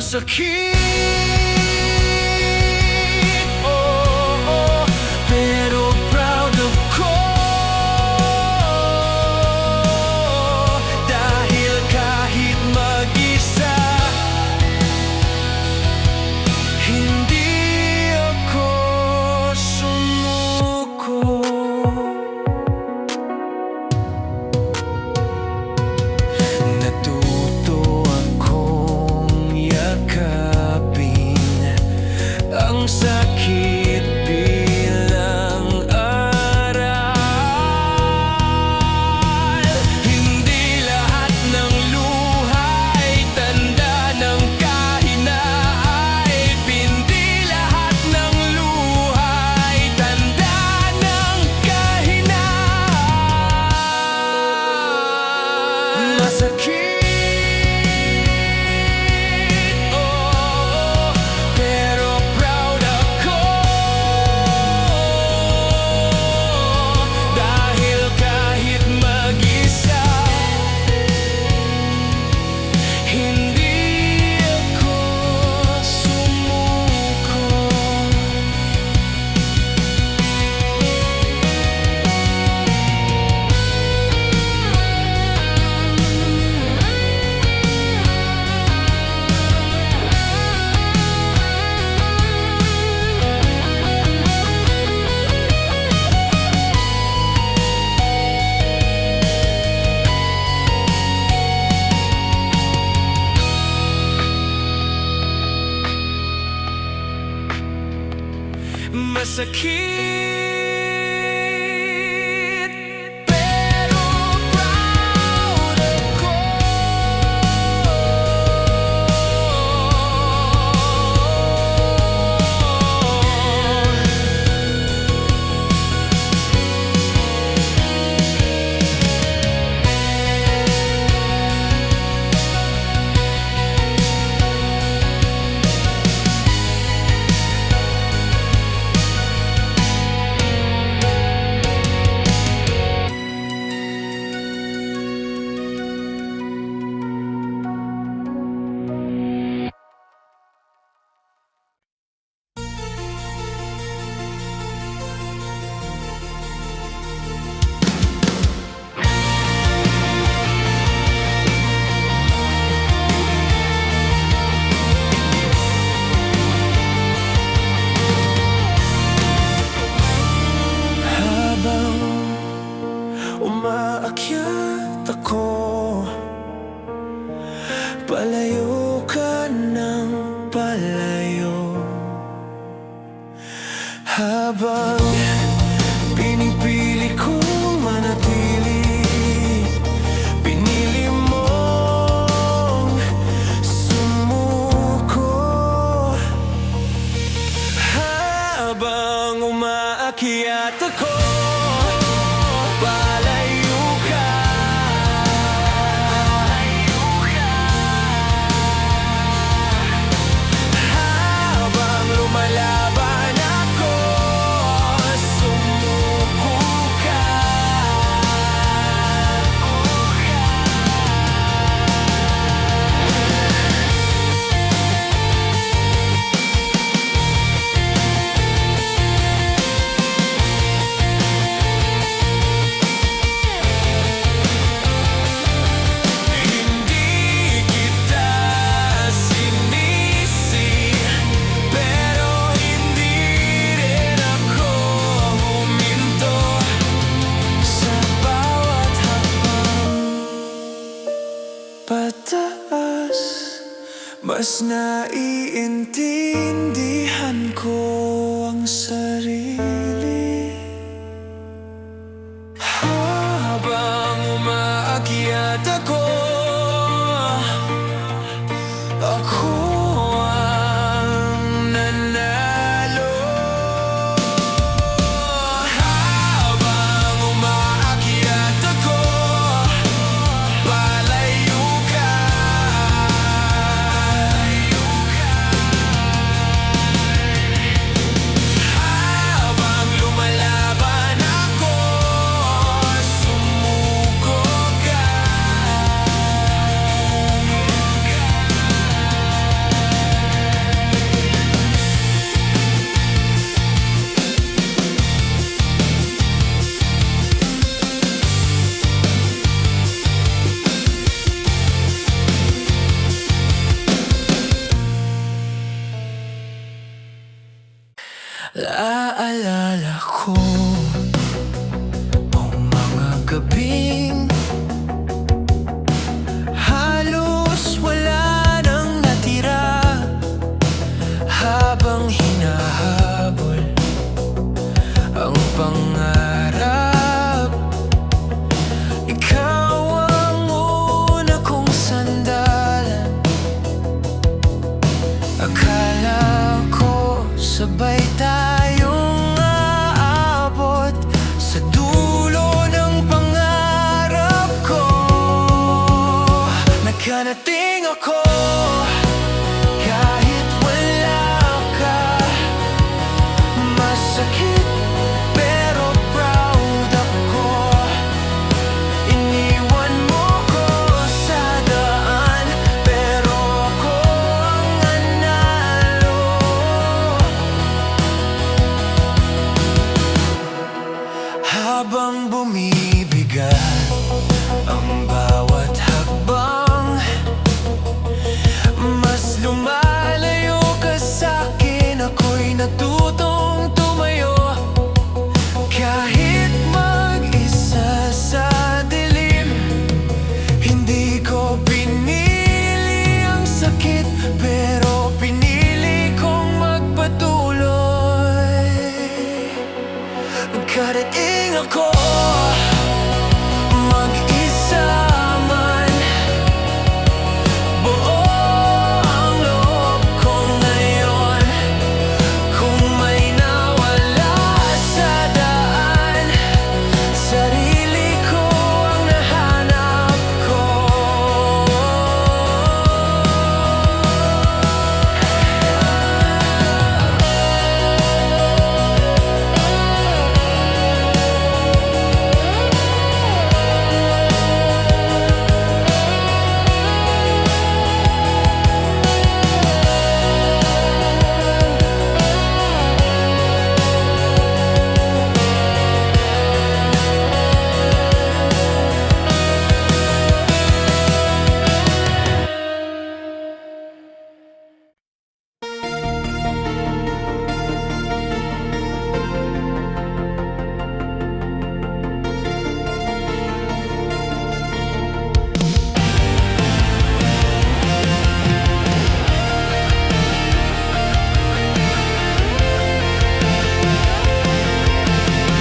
Masakit, oo, pero proud ako. Dahil kahit mag-isa, hindi ako sumuko. Natuto akong yakapin ang sakit bilang aral. Hindi lahat ng luha ay tanda ng kahinaan. Hindi lahat ng luha ay tanda ng kahinaan. Masakit, oo, pero proud ako. Dahil kahit mag-isa, hindi ako sumuko. Masakit, pero proud ako. Habang umaakyat ako, palayo ka ng palayo. Habang pinipili kong manatili, pinili mong sumuko. Habang umaakyat ako, palayo ka. Habang lumalaban ako, sumuko ka. Hindi kita sinisi, pero hindi rin ako huminto. Sa bawat hakbang pataas, mas naiintindihan ko ang sarili. Habang umaakyat ako, ako ang nanalo. Habang umaakyat ako, palayo ka. Habang lumalaban ako, sumuko ka. Habang bumibigat ang bawat hakbang, mas lumalayo ka sa'kin. Ako'y natutong tumayo kahit mag-isa sa dilim. Hindi ko pinili ang sakit, pero pinili kong magpatuloy. Karating ako mag-isa man, buo ang loob ko ngayon. Kung may nawala sa daan, sarili ko ang nahanap ko.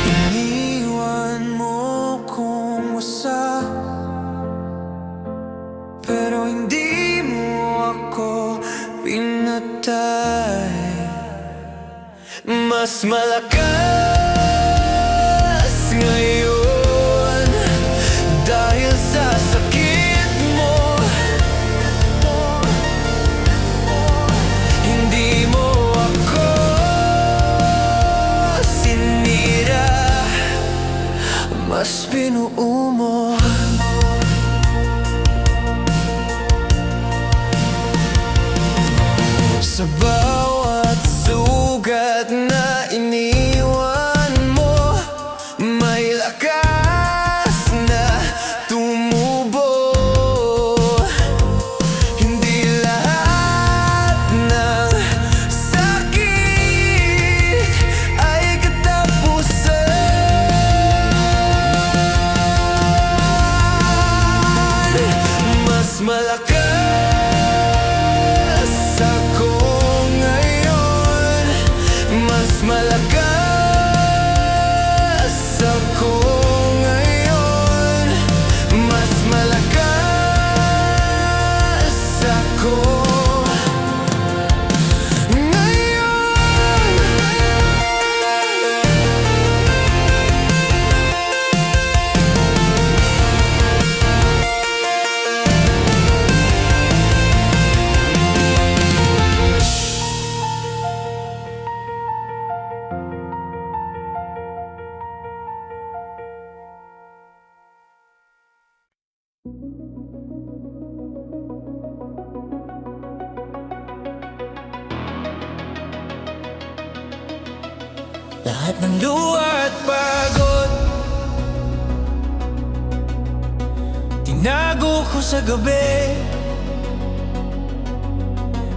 Iniwan mo kung wasa, pero hindi mo ako pinatay. Mas malakas ngayon dahil sa sakit mo. Hindi mo ako sinira, mas binuo mo. Sa bawat sugat na iniwan mo, may lakas na tumubo. Hindi lahat ng sakit ay katapusan. Mas malakas ako ngayon, mas malakas ako ngayon, mas malakas ako ngayon. Lahat ng luha at pagod tinago ko sa gabi,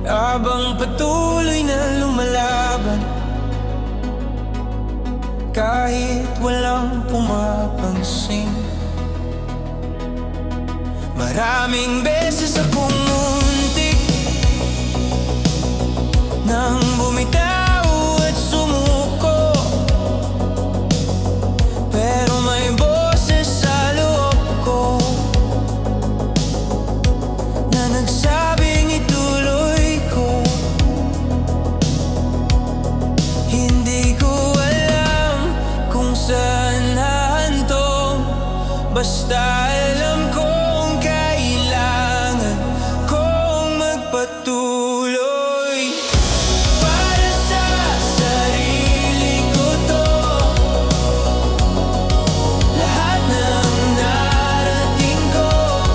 habang patuloy na lumalaban, kahit walang pumapansin. Maraming beses akong muntik nang bumitaw at sumuko, pero may boses sa loob ko na nagsabing ituloy ko. Hindi ko alam kung saan hahantong, basta alam kong kailangan kong magpatuloy. Para sa sarili ko to, lahat ng narating ko.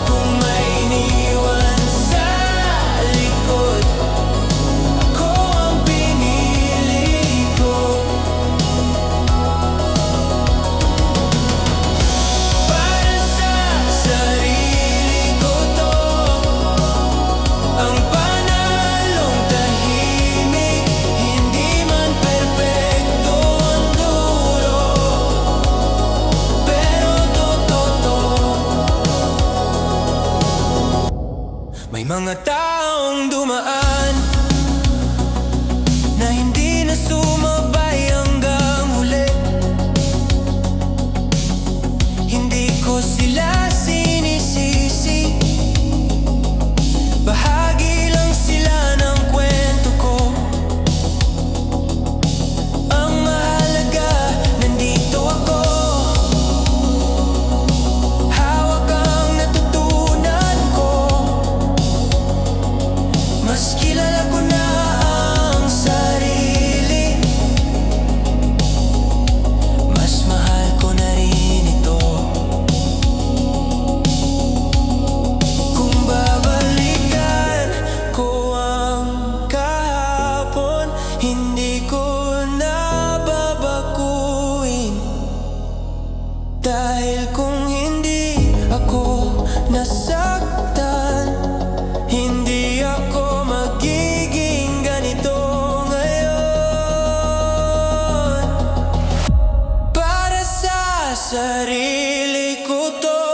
Kung may iniwan sa likod, ako ang pinili ko. mga taong dumaan na hindi na sumabay hanggang huli. Hindi ko sila sinisisi, bahagi lang sila ng kwento ko. Ang mahalaga, nandito ako. Hawak ang natutunan ko. Mas kilala ko na ang sarili, mas mahal ko na rin ito. Kung babalikan ko ang kahapon, hindi ko na babaguhin. Dahil kung hindi ako nasaktan, hindi ako magiging ganito ngayon. Para sa sarili ko to,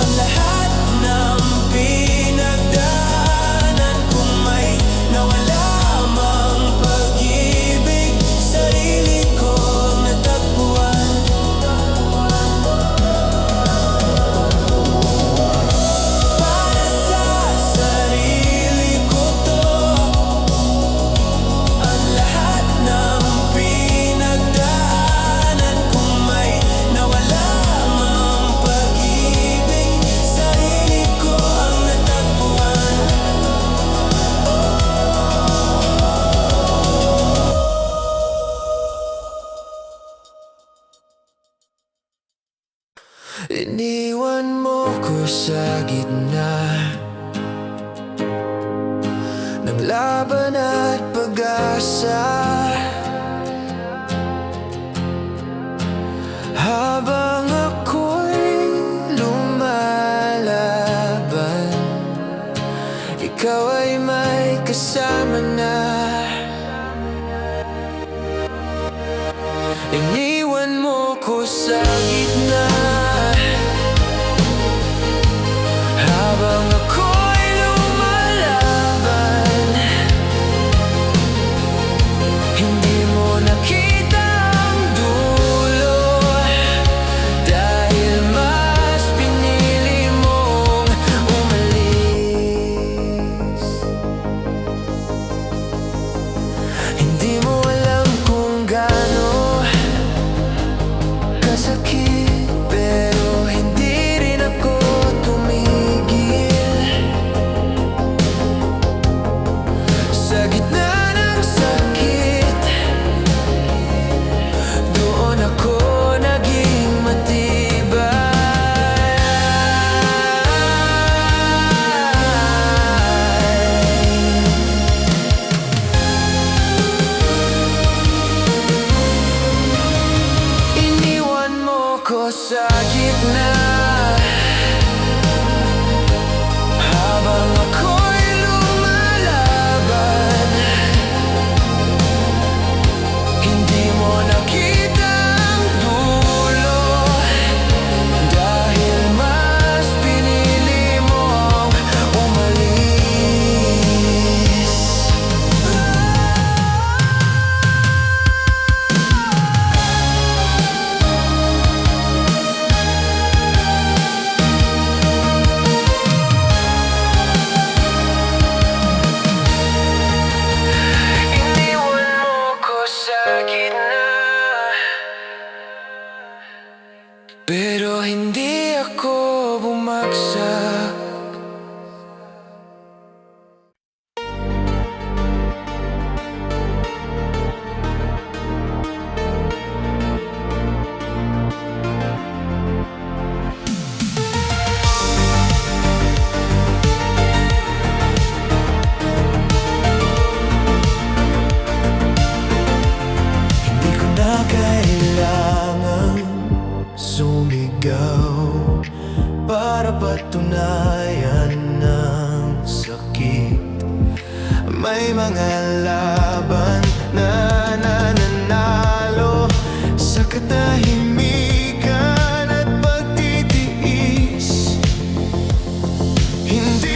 ang lahat ng pinagdaanan kung may nawala mang pag-ibig, sarili kong natagpuan. Para sa sarili ko to, ang lahat ng pinagdaanan kung may nawala mang pag-ibig, sarili ko ang natagpuan. Iniwan mo ko sa gitna ng laban at pag-asa. Habang ako'y lumalaban, ikaw ay may kasama na. Iniwan mo ko sa gitna habang ako'y lumalaban. Hindi mo nakita ang dulo, dahil mas pinili mong umalis. Hindi mo alam kung gaano kasakit, pero hindi rin ako tumigil. Sa gitna ng sakit, doon ako naging matibay. Iniwan mo ko sa gitna habang ako'y lumalaban. Hindi mo nakita ang dulo, dahil mas pinili mong umalis. Iniwan mo ko sa gitna, pero hindi ako bumagsak. Hindi ko na kailangang sumigaw para patunayan ng sakit. May mga laban na nananalo sa katahimikan at pagtitiis. Hindi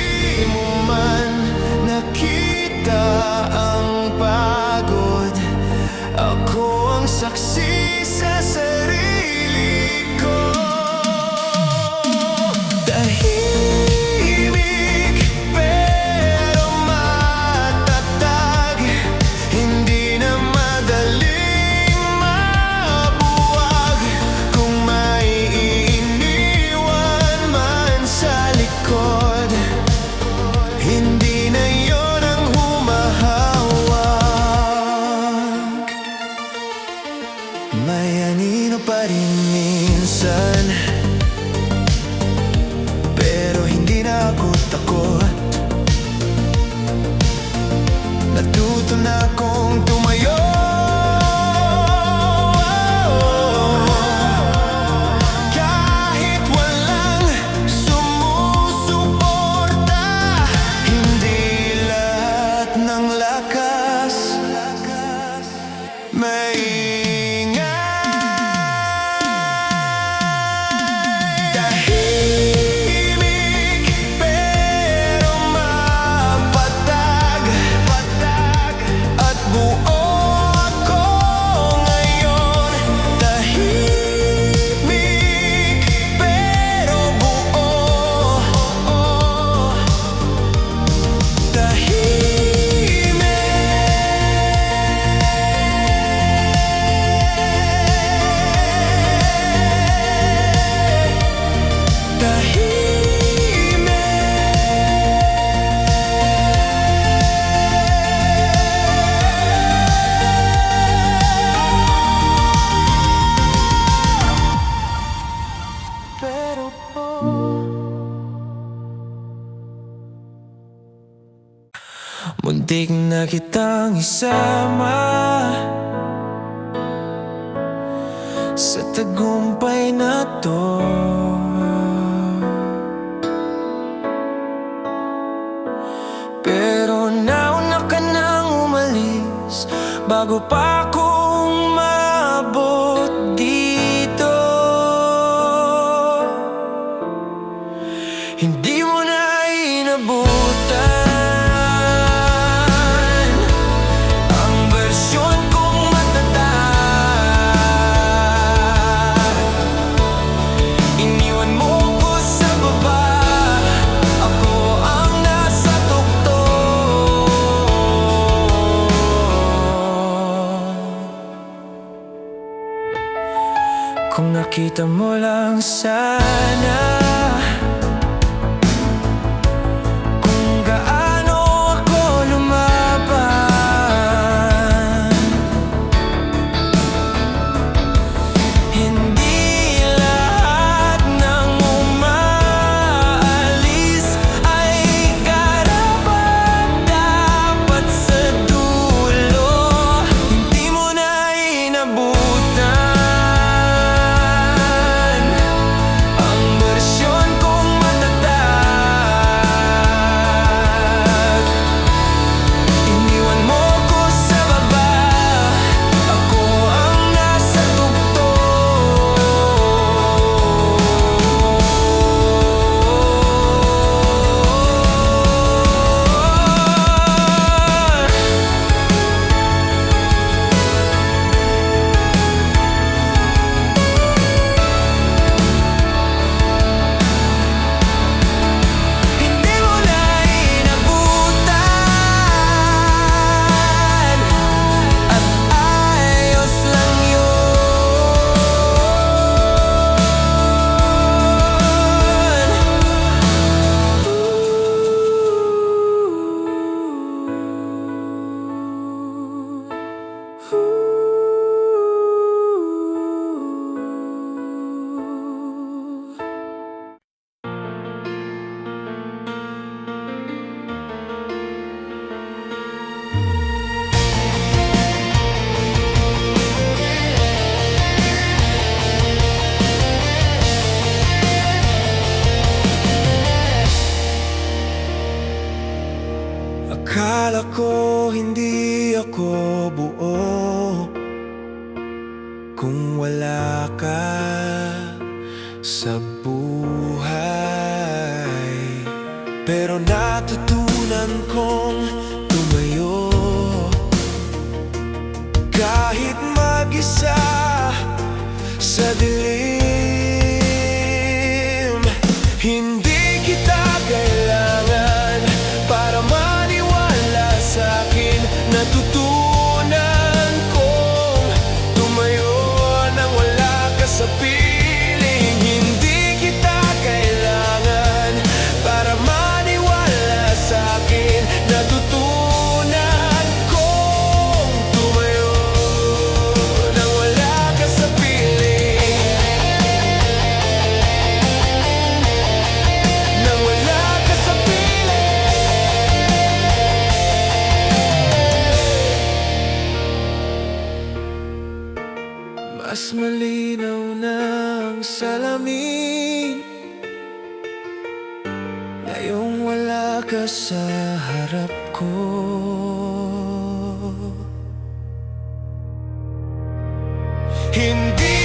pa rin minsan, pero hindi na ako takot. Natuto na akong tumayo, kahit walang sumusuporta. Hindi lahat ng lakas maingay. Tahimik pero mapatag, at buo ako ngayon. Tahimik pero buo. Pero muntik na kitang isama sa tagumpay na to. Pero nauna ka nang umalis bago pa akong maabot dito. Hindi mo na inabutan ang bersyon kong matatag. Iniwan mo ko sa baba, ako ang nasa tukto. Kung nakita mo lang sana kung gaano ako lumaban. Hindi lahat ng umaalis ay karapat-dapat sa dulo. Hindi mo na inabutan ang bersyon kong matatag. Iniwan mo ko sa baba, ako ang nasa tukto. Hindi mo na inabutan at ayos lang yun. Akala ko hindi ako buo kung wala ka sa buhay. Pero natutunan kong tumayo kahit mag-isa sa dilim. Hindi kita kailangan para maniwala sa'kin. Natutunan kong tumayo nang wala ka sa piling. Hindi kita kailangan para maniwala sa'kin. Natutunan kong tumayo nang wala ka sa piling. ng salamin. Ngayong wala ka sa harap ko, hindi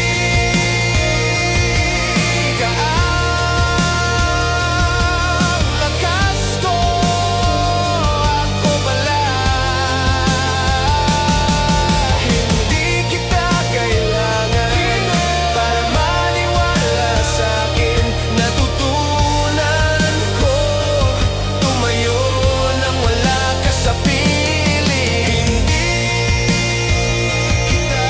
ka ang lakas ko, ako pala. Hindi kita kailangan para maniwala sa'kin. Natutunan ko tumayo nang wala ka sa piling. Hindi kita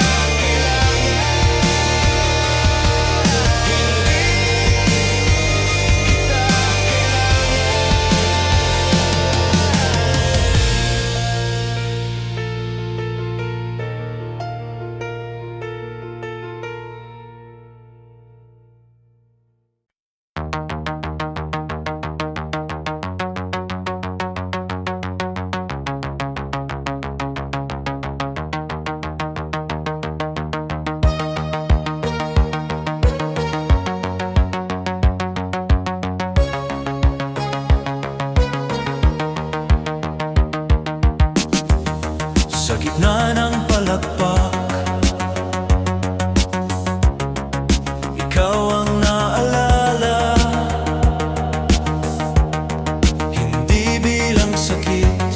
sa gitna ng palakpak, ikaw ang naalala. Hindi bilang sakit,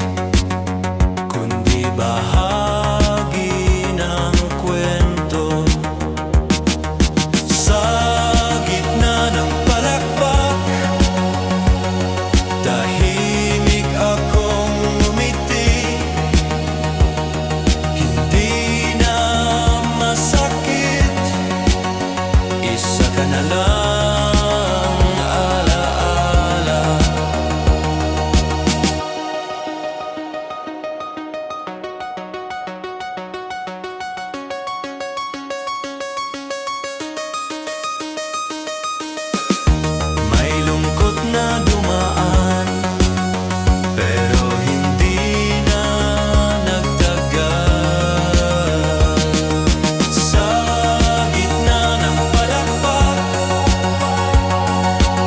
kundi bahagi ng kwento. Sa gitna ng palakpak, tahimik akong umiti. Hindi na masakit, isa ka na lang alaala. May lungkot na dumaan, pero hindi na nagtagal. Sa gitna ng palakpak,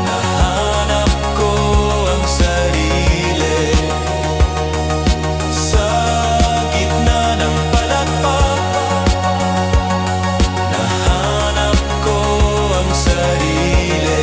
nahanap ko ang sarili. Sa gitna ng palakpak, nahanap ko ang sarili.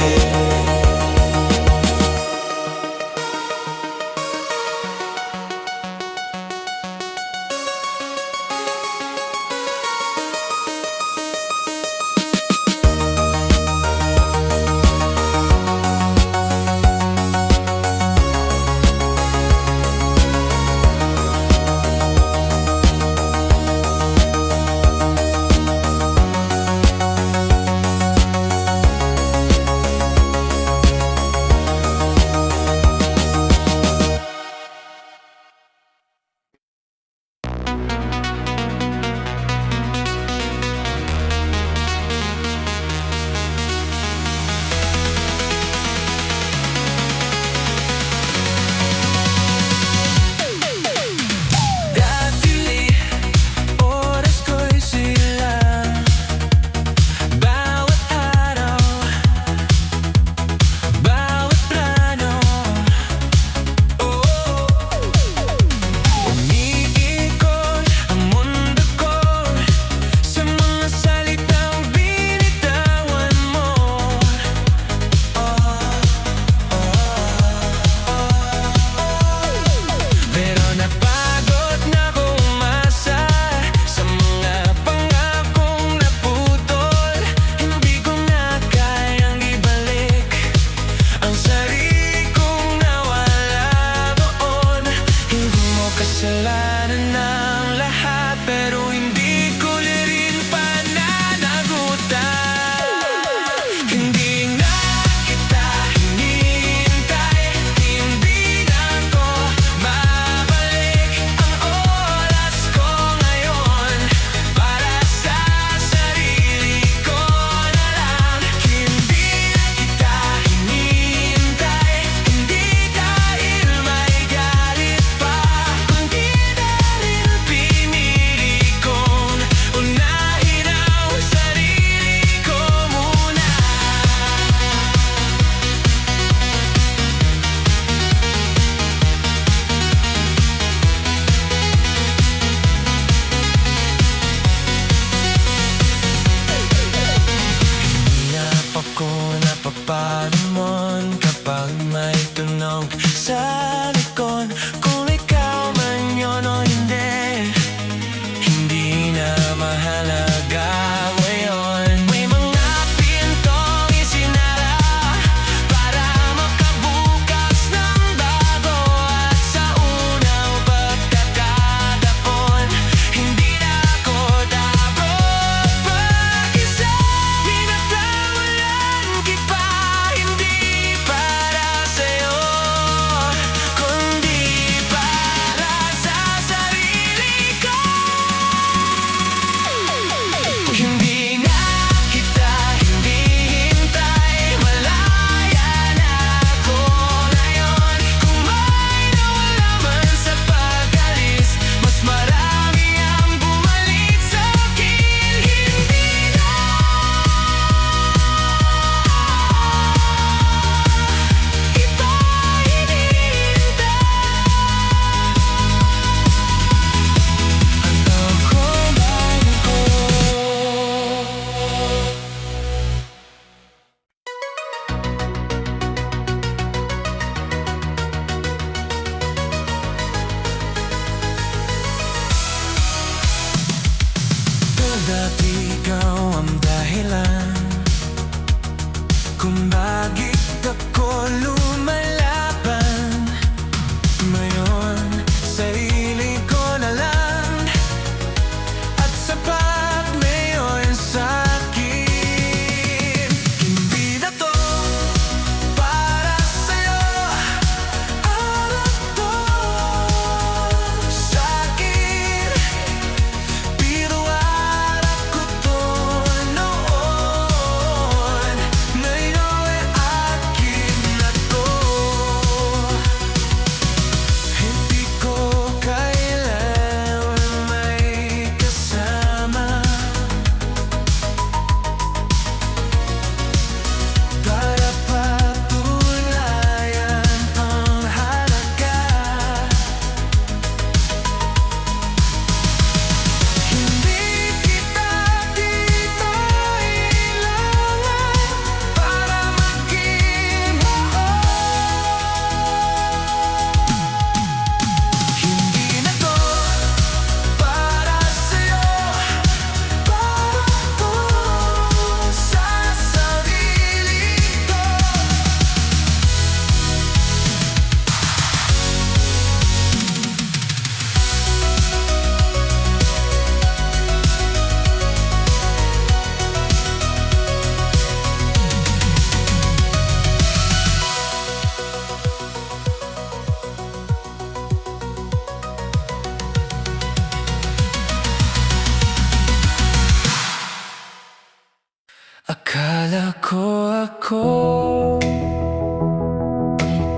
Ako ang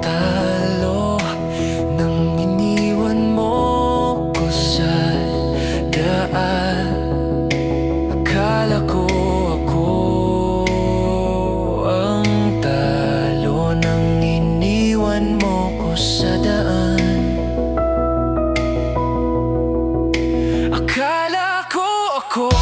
talo nang iniwan mo ko sa daan. Akala ko ako ang talo nang iniwan mo ko sa daan. Akala ko ako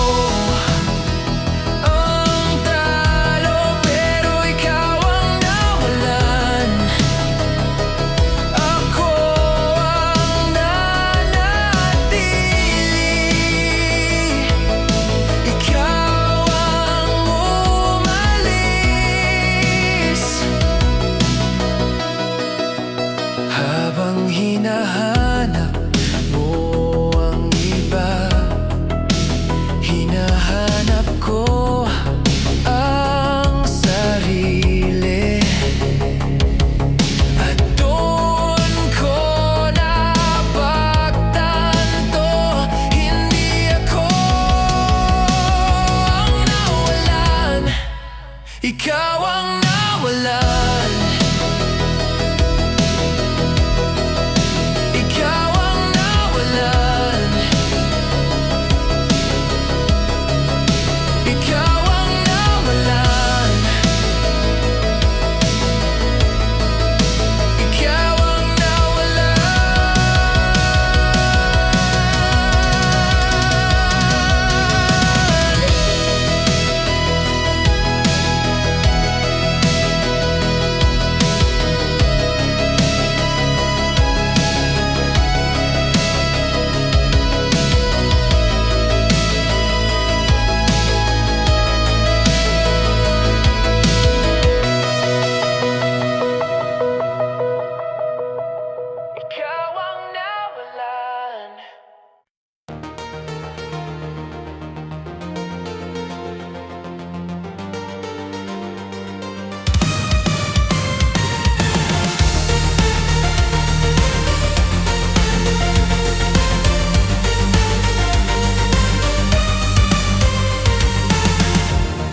habang hinahanap mo ang iba, hinahanap ko ang sarili. At doon ko napagtanto, hindi ako ang nawalan, ikaw ang nawalan. Ikaw ang nawalan. Ikaw ang nawalan. Ikaw ang nawalan. Ikaw ang nawalan.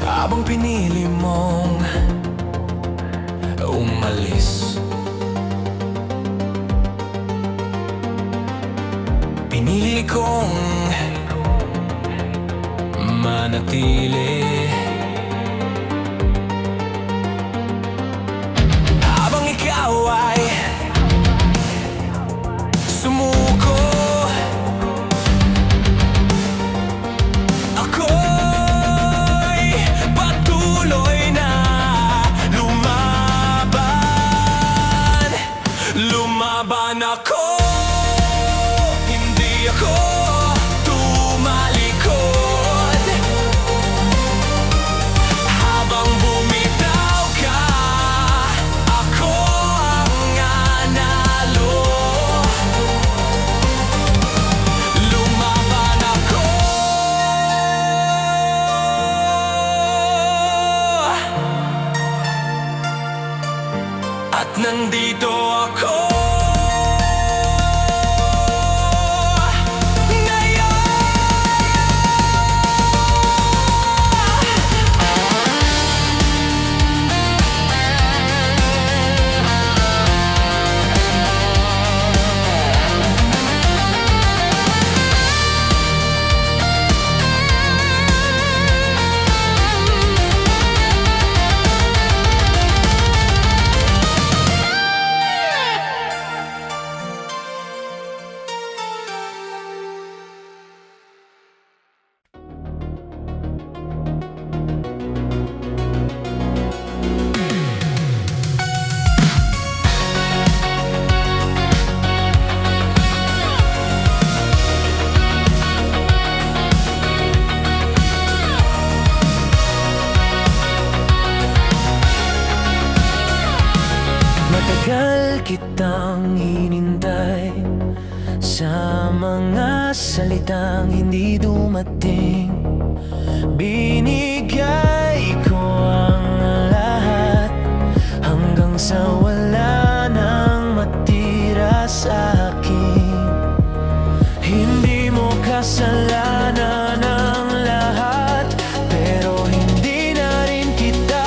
Habang pinili mong umalis, pinili kong manatili. Habang ikaw ay sumuko, ako'y patuloy na lumaban. Lumaban ako, hindi ako tumalikod. Habang bumitaw ka, ako ang nanalo. Lumaban ako, at nandito ako matagal kitang hinintay sa mga salitang hindi dumating. Binigay ko ang lahat hanggang sa wala nang matira sa akin. Hindi mo kasalanan ang lahat, pero hindi na rin kita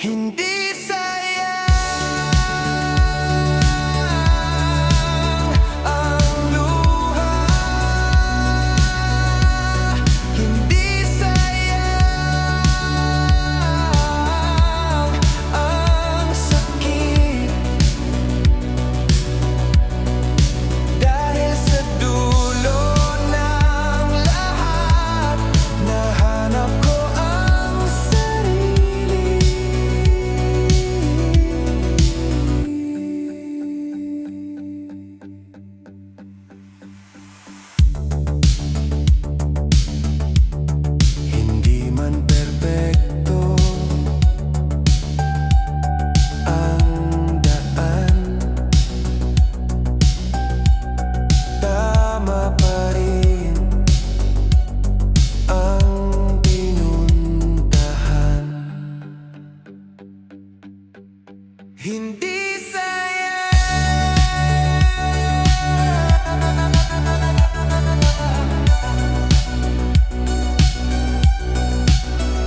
Hindi sayang ang luha. Hindi sayang ang sakit. Dahil sa dulo ng lahat, nahanap ko ang sarili. Hindi man perpekto ang daan, tama pa rin ang pinuntahan. Hindi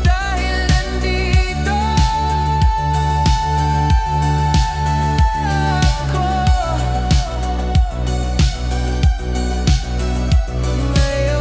dahil nandito ako ngayon.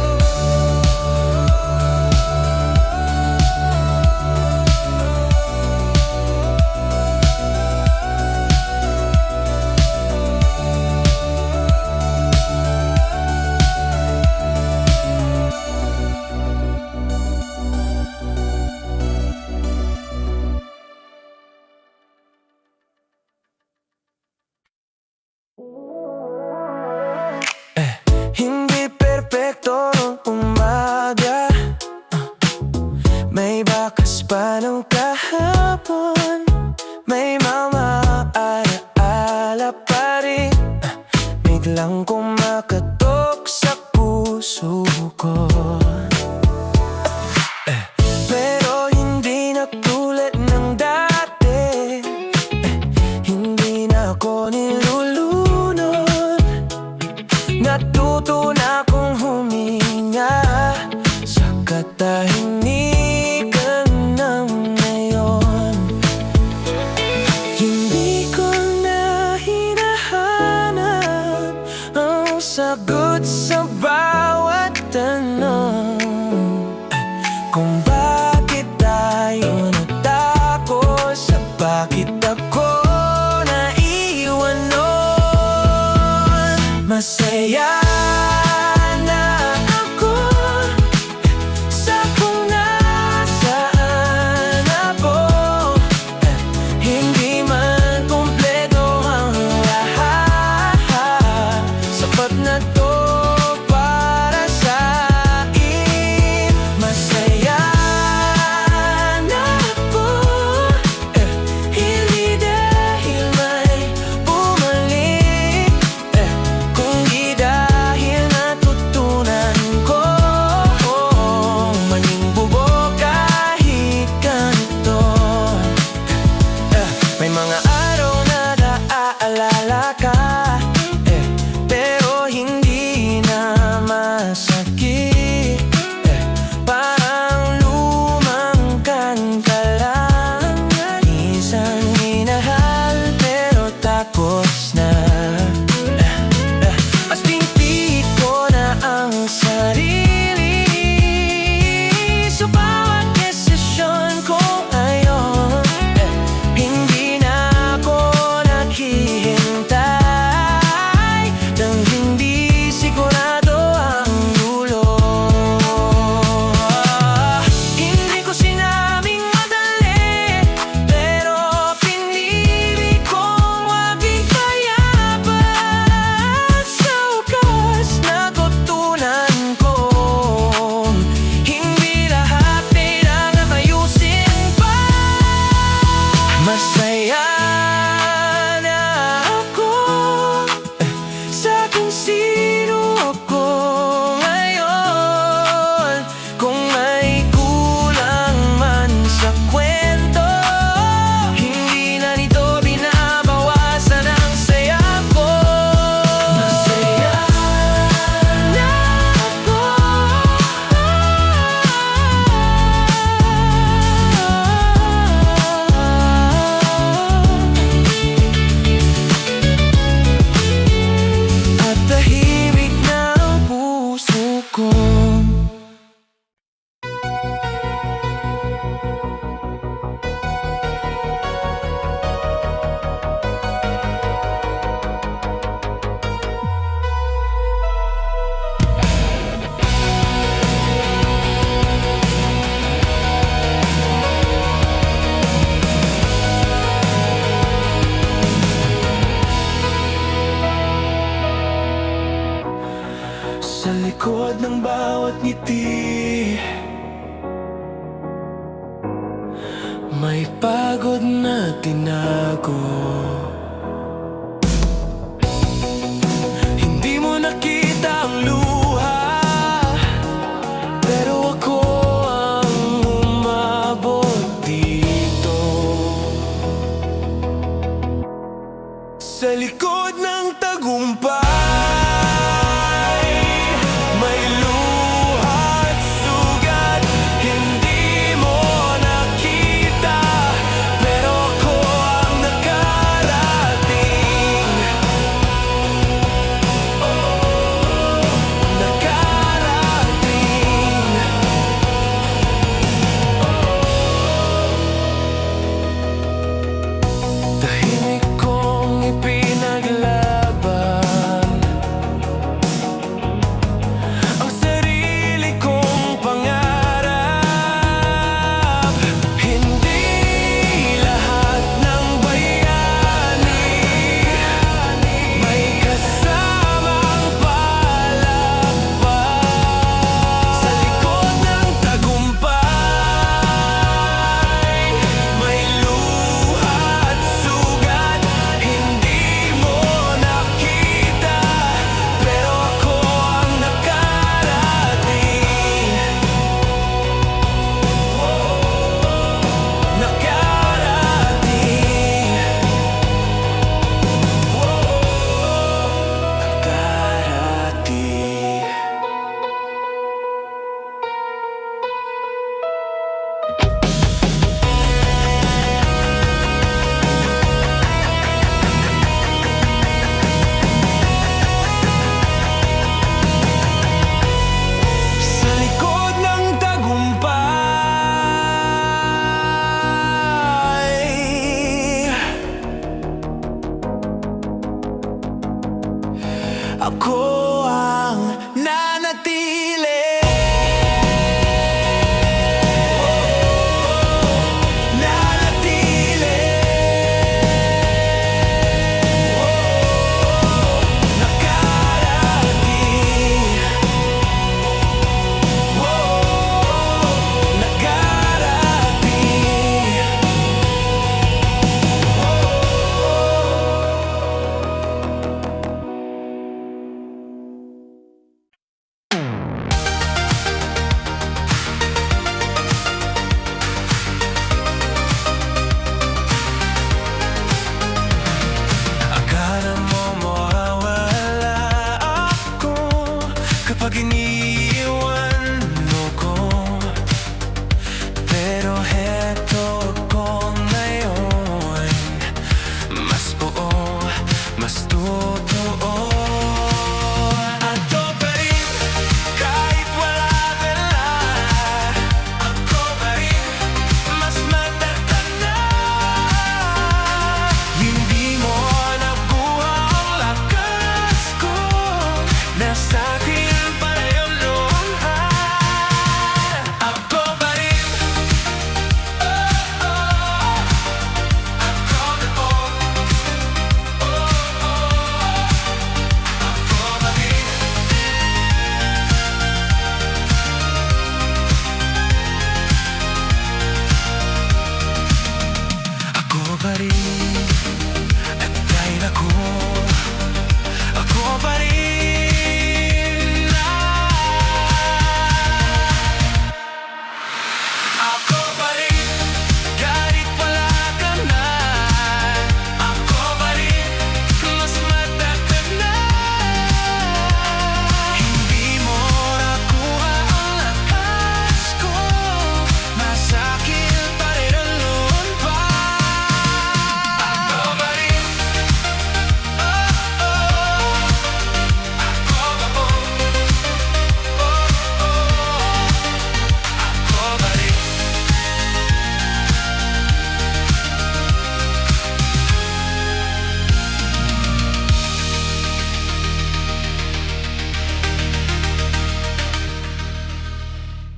Hindi perpekto ang umaga, may bakas pa ng kahapon, may mga alaala pa rin, biglang kumakatok sa puso ko. Pero hindi na tulad ng dati, hindi na ako nilulunod. Natuto na akong huminga sa katahimikan ng ngayon. Hindi ko na hinahanap ang sagot sa bawat tanong, kung bakit tayo natakot, sa bakit ako naiwan noon. Masaya na ako sa kung nasaan ako. Hindi man kumpleto ang lahat, sapat na to para sa'kin. Masaya na ako, hindi likod ng bawat ngiti may pagod na tinago.